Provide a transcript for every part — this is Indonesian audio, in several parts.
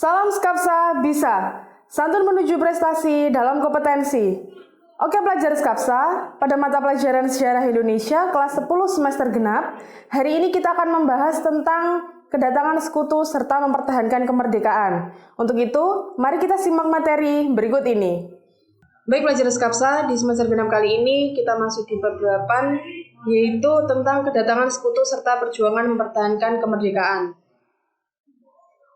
Salam Skapsa bisa, santun menuju prestasi dalam kompetensi. Oke pelajar Skapsa, pada mata pelajaran Sejarah Indonesia kelas 10 semester genap, hari ini kita akan membahas tentang kedatangan sekutu serta mempertahankan kemerdekaan. Untuk itu, mari kita simak materi berikut ini. Baik pelajar Skapsa, di semester genap kali ini kita masuk di bab 8, yaitu tentang kedatangan sekutu serta perjuangan mempertahankan kemerdekaan.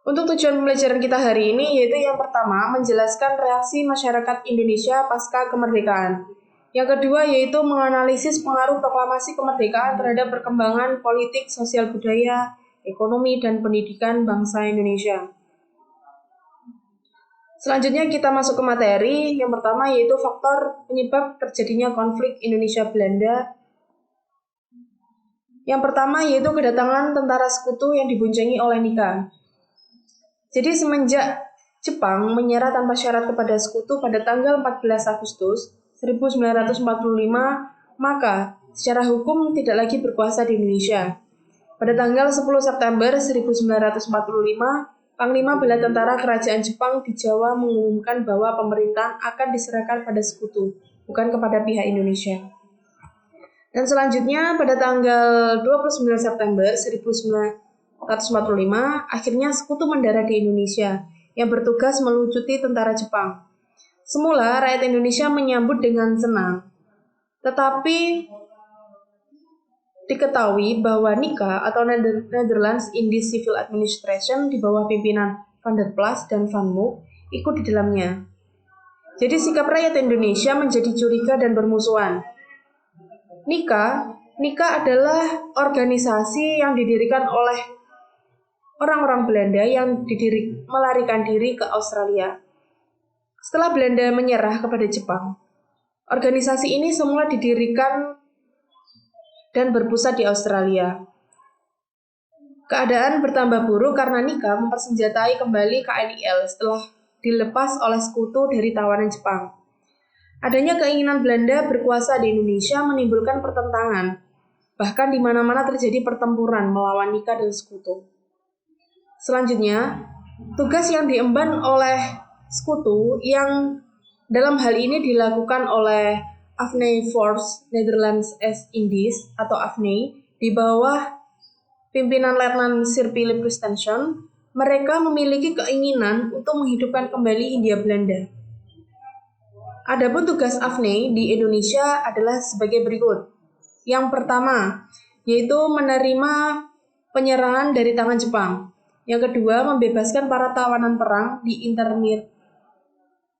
Untuk tujuan pembelajaran kita hari ini yaitu yang pertama, menjelaskan reaksi masyarakat Indonesia pasca kemerdekaan. Yang kedua yaitu menganalisis pengaruh proklamasi kemerdekaan terhadap perkembangan politik, sosial budaya, ekonomi, dan pendidikan bangsa Indonesia. Selanjutnya kita masuk ke materi. Yang pertama yaitu faktor penyebab terjadinya konflik Indonesia-Belanda. Yang pertama yaitu kedatangan tentara sekutu yang dibuncengi oleh Nika. Jadi semenjak Jepang menyerah tanpa syarat kepada sekutu pada tanggal 14 Agustus 1945, maka secara hukum tidak lagi berkuasa di Indonesia. Pada tanggal 10 September 1945, Panglima Bela Tentara Kerajaan Jepang di Jawa mengumumkan bahwa pemerintahan akan diserahkan pada sekutu, bukan kepada pihak Indonesia. Dan selanjutnya pada tanggal 29 September 1945, akhirnya sekutu mendarat di Indonesia yang bertugas melucuti tentara Jepang. Semula rakyat Indonesia menyambut dengan senang. Tetapi diketahui bahwa NICA atau Netherlands Indies Civil Administration di bawah pimpinan Van der Plas dan Van Mook ikut di dalamnya. Jadi sikap rakyat Indonesia menjadi curiga dan bermusuhan. NICA adalah organisasi yang didirikan oleh orang-orang Belanda yang melarikan diri ke Australia. Setelah Belanda menyerah kepada Jepang, organisasi ini semula didirikan dan berpusat di Australia. Keadaan bertambah buruk karena Nika mempersenjatai kembali KNIL setelah dilepas oleh sekutu dari tawanan Jepang. Adanya keinginan Belanda berkuasa di Indonesia menimbulkan pertentangan. Bahkan di mana-mana terjadi pertempuran melawan Nika dan sekutu. Selanjutnya, tugas yang diemban oleh sekutu yang dalam hal ini dilakukan oleh Afne Force Netherlands East Indies atau Afne di bawah pimpinan Letnan Sir Philip Christensen, mereka memiliki keinginan untuk menghidupkan kembali Hindia Belanda. Adapun tugas Afne di Indonesia adalah sebagai berikut. Yang pertama, yaitu menerima penyerangan dari tangan Jepang. Yang kedua, membebaskan para tawanan perang di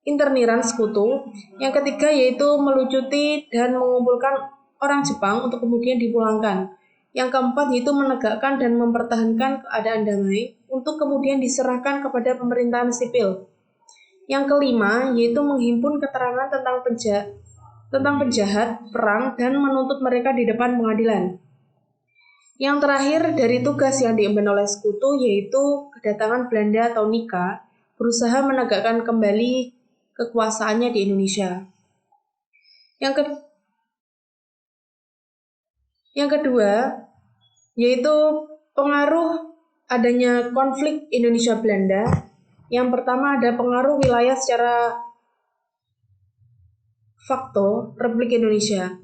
interniran sekutu. Yang ketiga, yaitu melucuti dan mengumpulkan orang Jepang untuk kemudian dipulangkan. Yang keempat, yaitu menegakkan dan mempertahankan keadaan damai untuk kemudian diserahkan kepada pemerintahan sipil. Yang kelima, yaitu menghimpun keterangan tentang penjahat perang dan menuntut mereka di depan pengadilan. Yang terakhir dari tugas yang diemban oleh sekutu yaitu kedatangan Belanda atau Nika berusaha menegakkan kembali kekuasaannya di Indonesia. Yang kedua yaitu pengaruh adanya konflik Indonesia-Belanda. Yang pertama ada pengaruh wilayah secara fakto Republik Indonesia.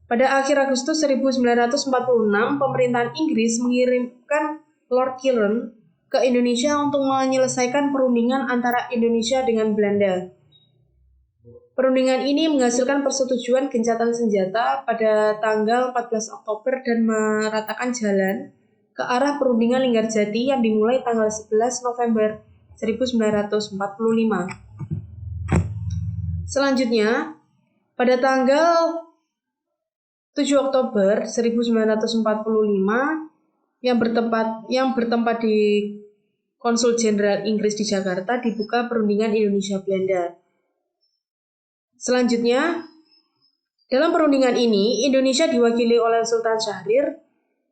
Pada akhir Agustus 1946, pemerintahan Inggris mengirimkan Lord Killen ke Indonesia untuk menyelesaikan perundingan antara Indonesia dengan Belanda. Perundingan ini menghasilkan persetujuan gencatan senjata pada tanggal 14 Oktober dan meratakan jalan ke arah perundingan Linggarjati yang dimulai tanggal 11 November 1945. Selanjutnya, pada tanggal 7 Oktober 1945 yang bertempat di Konsul Jenderal Inggris di Jakarta dibuka perundingan Indonesia-Belanda. Selanjutnya, dalam perundingan ini Indonesia diwakili oleh Sultan Syahrir,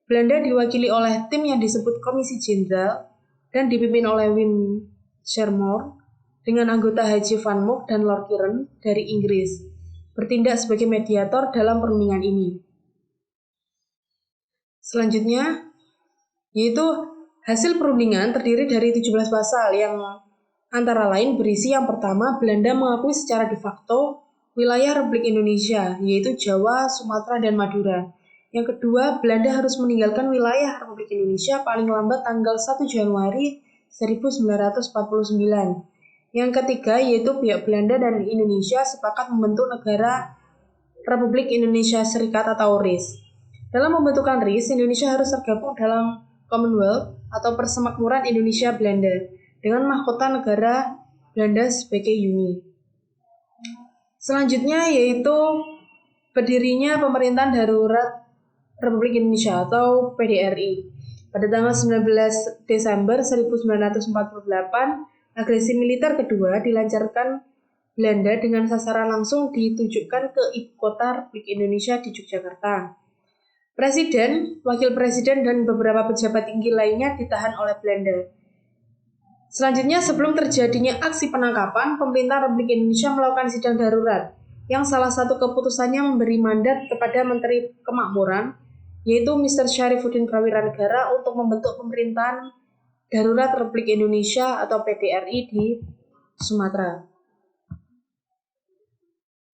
Belanda diwakili oleh tim yang disebut Komisi Jenderal dan dipimpin oleh Wim Schermer dengan anggota Haji Van Mook dan Lord Killen dari Inggris bertindak sebagai mediator dalam perundingan ini. Selanjutnya, yaitu hasil perundingan terdiri dari 17 pasal yang Antara lain berisi yang pertama, Belanda mengakui secara de facto wilayah Republik Indonesia, yaitu Jawa, Sumatera, dan Madura. Yang kedua, Belanda harus meninggalkan wilayah Republik Indonesia paling lambat tanggal 1 Januari 1949. Yang ketiga, yaitu pihak Belanda dan Indonesia sepakat membentuk negara Republik Indonesia Serikat atau RIS. Dalam pembentukan RIS, Indonesia harus tergabung dalam Commonwealth atau Persemakmuran Indonesia Belanda dengan mahkota negara Belanda sebagai Uni. Selanjutnya yaitu berdirinya Pemerintahan Darurat Republik Indonesia atau PDRI. Pada tanggal 19 Desember 1948, agresi militer kedua dilancarkan Belanda dengan sasaran langsung ditujukan ke ibu kota Republik Indonesia di Yogyakarta. Presiden, wakil presiden, dan beberapa pejabat tinggi lainnya ditahan oleh Belanda. Selanjutnya, sebelum terjadinya aksi penangkapan, pemerintah Republik Indonesia melakukan sidang darurat, yang salah satu keputusannya memberi mandat kepada Menteri Kemakmuran, yaitu Mr. Syarifuddin Prawiranegara untuk membentuk Pemerintahan Darurat Republik Indonesia atau PDRI di Sumatera.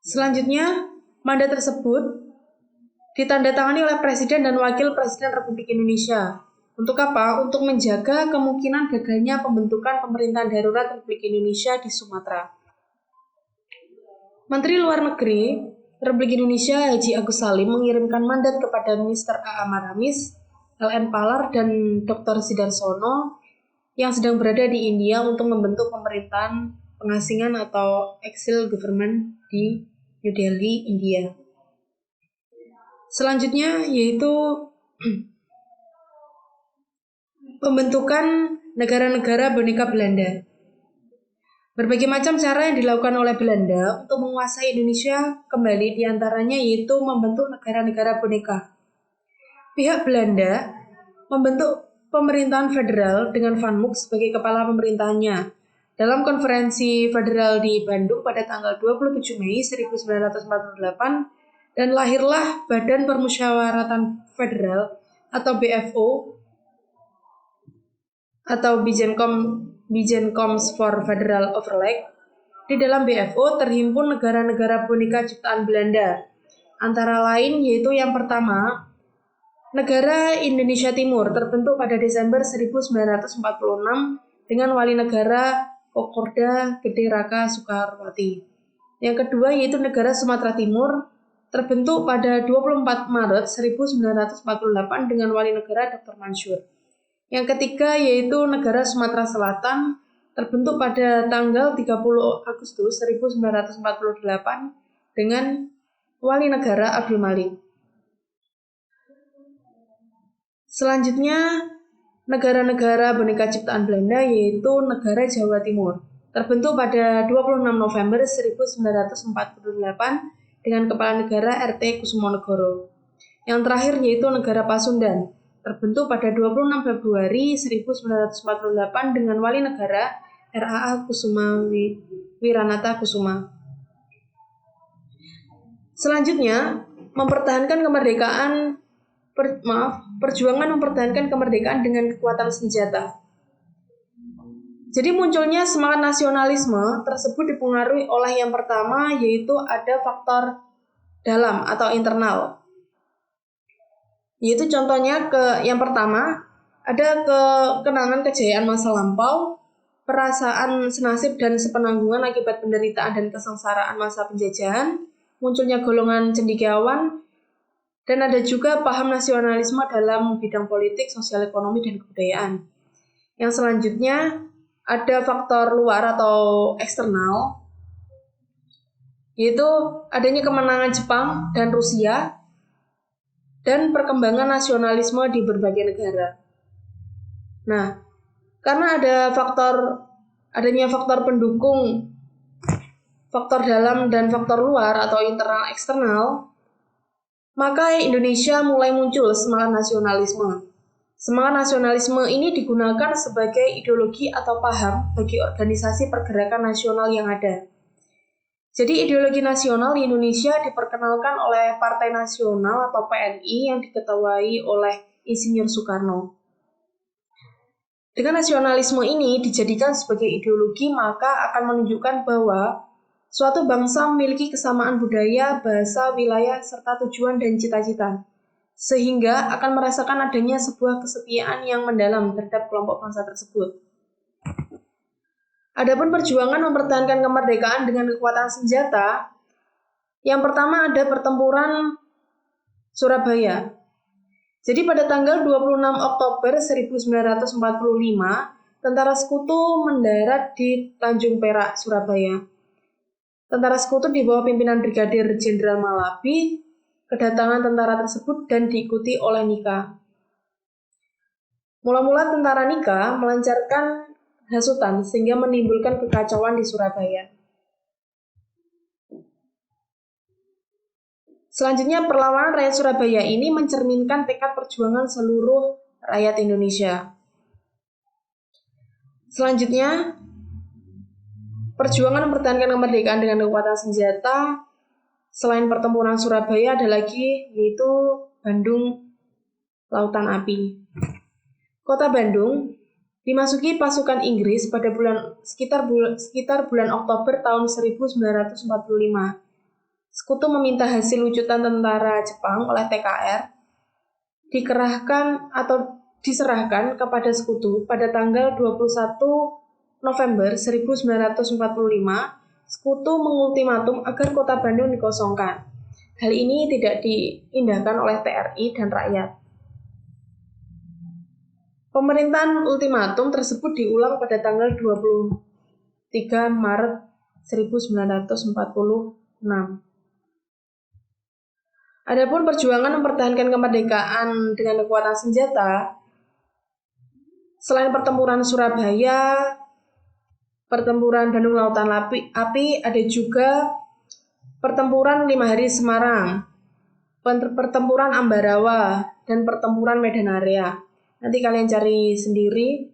Selanjutnya, mandat tersebut ditandatangani oleh Presiden dan Wakil Presiden Republik Indonesia. Untuk apa? Untuk menjaga kemungkinan gagalnya pembentukan Pemerintahan Darurat Republik Indonesia di Sumatera. Menteri Luar Negeri Republik Indonesia Haji Agus Salim mengirimkan mandat kepada Minister A.A. Maramis, L.N. Palar, dan Dr. Sidarsono yang sedang berada di India untuk membentuk pemerintahan pengasingan atau exile government di New Delhi, India. Selanjutnya yaitu pembentukan negara-negara boneka Belanda. Berbagai macam cara yang dilakukan oleh Belanda untuk menguasai Indonesia kembali diantaranya yaitu membentuk negara-negara boneka. Pihak Belanda membentuk pemerintahan federal dengan Van Mook sebagai kepala pemerintahannya. Dalam konferensi federal di Bandung pada tanggal 27 Mei 1948 dan lahirlah Badan Permusyawaratan Federal atau BFO atau Bijenkoms for Federal Overleg. Di dalam BFO terhimpun negara-negara boneka ciptaan Belanda. Antara lain yaitu yang pertama, negara Indonesia Timur terbentuk pada Desember 1946 dengan wali negara Kokorda Gede Raka Soekarwati. Yang kedua yaitu negara Sumatera Timur terbentuk pada 24 Maret 1948 dengan wali negara Dr. Mansur. Yang ketiga yaitu negara Sumatera Selatan terbentuk pada tanggal 30 Agustus 1948 dengan wali negara Abdul Malik. Selanjutnya, negara-negara boneka ciptaan Belanda yaitu negara Jawa Timur terbentuk pada 26 November 1948 dengan kepala negara RT Kusumonegoro. Yang terakhir yaitu negara Pasundan terbentuk pada 26 Februari 1948 dengan wali negara RAA Kusuma Wiranata Kusuma. Selanjutnya, perjuangan mempertahankan kemerdekaan dengan kekuatan senjata. Jadi munculnya semangat nasionalisme tersebut dipengaruhi oleh yang pertama yaitu ada faktor dalam atau internal. Yaitu contohnya yang pertama ada kenangan kejayaan masa lampau, perasaan senasib dan sepenanggungan akibat penderitaan dan kesengsaraan masa penjajahan, munculnya golongan cendekiawan, dan ada juga paham nasionalisme dalam bidang politik, sosial ekonomi, dan kebudayaan. Yang selanjutnya ada faktor luar atau eksternal, yaitu adanya kemenangan Jepang dan Rusia, dan perkembangan nasionalisme di berbagai negara. Nah, karena adanya faktor pendukung, faktor dalam dan faktor luar atau internal eksternal, maka Indonesia mulai muncul semangat nasionalisme. Semangat nasionalisme ini digunakan sebagai ideologi atau paham bagi organisasi pergerakan nasional yang ada. Jadi ideologi nasional di Indonesia diperkenalkan oleh Partai Nasional atau PNI yang diketuai oleh Insinyur Soekarno. Dengan nasionalisme ini dijadikan sebagai ideologi, maka akan menunjukkan bahwa suatu bangsa memiliki kesamaan budaya, bahasa, wilayah, serta tujuan dan cita-cita, sehingga akan merasakan adanya sebuah kesetiaan yang mendalam terhadap kelompok bangsa tersebut. Adapun perjuangan mempertahankan kemerdekaan dengan kekuatan senjata, yang pertama ada pertempuran Surabaya. Jadi pada tanggal 26 Oktober 1945, tentara sekutu mendarat di Tanjung Perak, Surabaya. Tentara sekutu di bawah pimpinan Brigadir Jenderal Malabi kedatangan tentara tersebut dan diikuti oleh Nika. Mula-mula tentara Nika melancarkan hasutan sehingga menimbulkan kekacauan di Surabaya. Selanjutnya, perlawanan rakyat Surabaya ini mencerminkan tekad perjuangan seluruh rakyat Indonesia. Selanjutnya, perjuangan mempertahankan kemerdekaan dengan kekuatan senjata. Selain pertempuran Surabaya, ada lagi yaitu Bandung Lautan Api. Kota Bandung dimasuki pasukan Inggris pada sekitar bulan Oktober tahun 1945. Sekutu meminta hasil lucutan tentara Jepang oleh TKR diserahkan kepada Sekutu pada tanggal 21 November 1945. Sekutu mengultimatum agar kota Bandung dikosongkan. Hal ini tidak diindahkan oleh TRI dan rakyat. Pemerintahan ultimatum tersebut diulang pada tanggal 23 Maret 1946. Adapun perjuangan mempertahankan kemerdekaan dengan kekuatan senjata, selain pertempuran Surabaya, pertempuran Bandung Lautan Api, ada juga pertempuran 5 hari Semarang, pertempuran Ambarawa, dan pertempuran Medan Area. Nanti kalian cari sendiri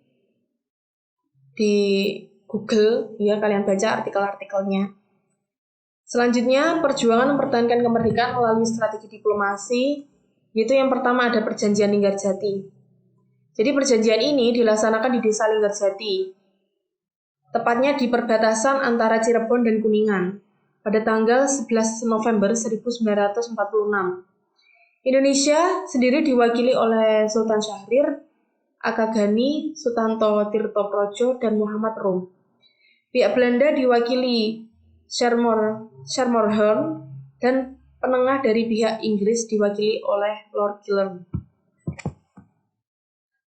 di Google, ya kalian baca artikel-artikelnya. Selanjutnya, perjuangan mempertahankan kemerdekaan melalui strategi diplomasi, yaitu yang pertama ada Perjanjian Linggarjati. Jadi perjanjian ini dilaksanakan di Desa Linggarjati, tepatnya di perbatasan antara Cirebon dan Kuningan, pada tanggal 11 November 1946. Indonesia sendiri diwakili oleh Sultan Syahrir, Aka Gani, Sutanto Tirtoprojo, dan Muhammad Rum. Pihak Belanda diwakili Schermerhorn, dan penengah dari pihak Inggris diwakili oleh Lord Gillam.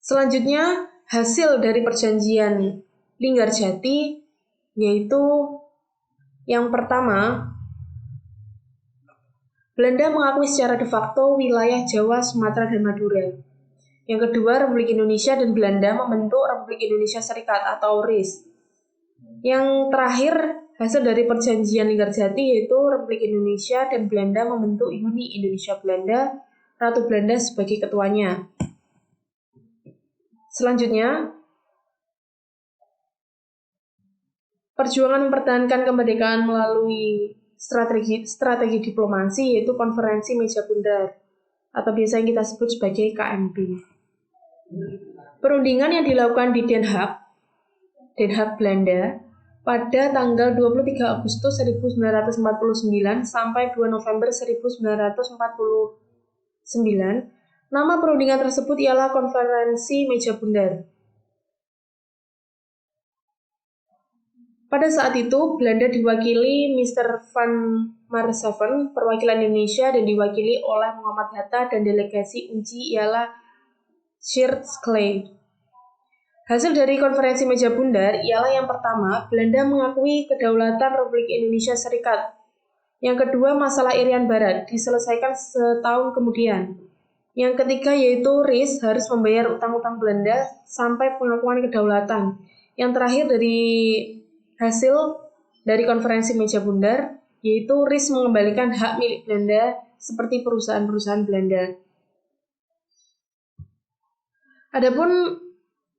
Selanjutnya, hasil dari perjanjian Linggarjati yaitu yang pertama, Belanda mengakui secara de facto wilayah Jawa, Sumatera, dan Madura. Yang kedua, Republik Indonesia dan Belanda membentuk Republik Indonesia Serikat atau RIS. Yang terakhir, hasil dari perjanjian Linggarjati yaitu Republik Indonesia dan Belanda membentuk Uni Indonesia Belanda, Ratu Belanda sebagai ketuanya. Selanjutnya, perjuangan mempertahankan kemerdekaan melalui strategi diplomasi yaitu Konferensi Meja Bundar atau biasa yang kita sebut sebagai KMB. Perundingan yang dilakukan di Den Haag, Belanda, pada tanggal 23 Agustus 1949 sampai 2 November 1949, nama perundingan tersebut ialah Konferensi Meja Bundar. Pada saat itu, Belanda diwakili Mr. van Maarseveen, perwakilan Indonesia, dan diwakili oleh Muhammad Hatta, dan delegasi UNCI ialah Geert Clay. Hasil dari Konferensi Meja Bundar ialah yang pertama, Belanda mengakui kedaulatan Republik Indonesia Serikat. Yang kedua, masalah Irian Barat diselesaikan setahun kemudian. Yang ketiga yaitu RIS harus membayar utang-utang Belanda sampai pengakuan kedaulatan. Yang terakhir dari hasil dari Konferensi Meja Bundar yaitu RIS mengembalikan hak milik Belanda seperti perusahaan-perusahaan Belanda. Adapun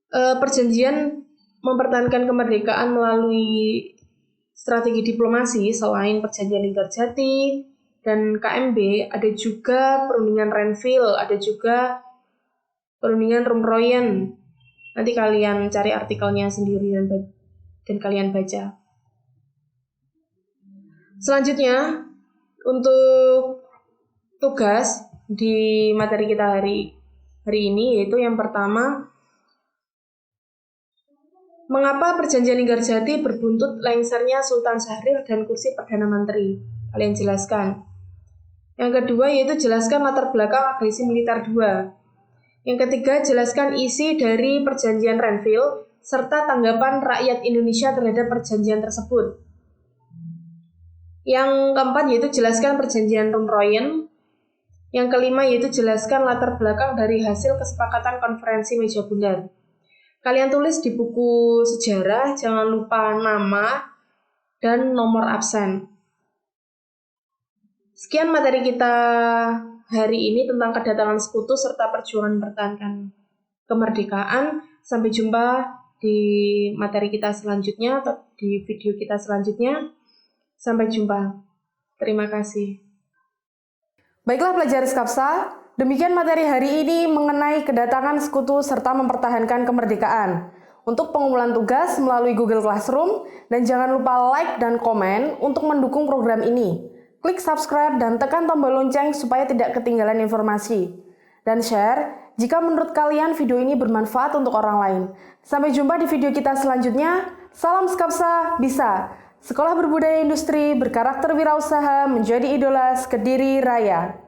perjanjian mempertahankan kemerdekaan melalui strategi diplomasi selain perjanjian Linggarjati dan KMB, ada juga perundingan Renville, ada juga perundingan Rumroyen. Nanti kalian cari artikelnya sendiri dan kalian baca. Selanjutnya, untuk tugas di materi kita hari ini, yaitu yang pertama, mengapa perjanjian Linggarjati berbuntut lengsernya Sultan Syahrir dan kursi Perdana Menteri? Kalian jelaskan. Yang kedua yaitu jelaskan latar belakang agresi militer 2. Yang ketiga, jelaskan isi dari perjanjian Renville serta tanggapan rakyat Indonesia terhadap perjanjian tersebut. Yang keempat yaitu jelaskan perjanjian Rumroyen. Yang kelima yaitu jelaskan latar belakang dari hasil kesepakatan konferensi meja bundar. Kalian tulis di buku sejarah, jangan lupa nama dan nomor absen. Sekian materi kita hari ini tentang kedatangan sekutu serta perjuangan mempertahankan kemerdekaan. Sampai jumpa di materi kita selanjutnya atau di video kita selanjutnya. Sampai jumpa. Terima kasih. Baiklah pelajar Skapsa, demikian materi hari ini mengenai kedatangan sekutu serta mempertahankan kemerdekaan. Untuk pengumpulan tugas melalui Google Classroom, dan jangan lupa like dan komen untuk mendukung program ini. Klik subscribe dan tekan tombol lonceng supaya tidak ketinggalan informasi. Dan share jika menurut kalian video ini bermanfaat untuk orang lain. Sampai jumpa di video kita selanjutnya. Salam Skapsa bisa! Sekolah Berbudaya Industri berkarakter wirausaha menjadi idola Kediri Raya.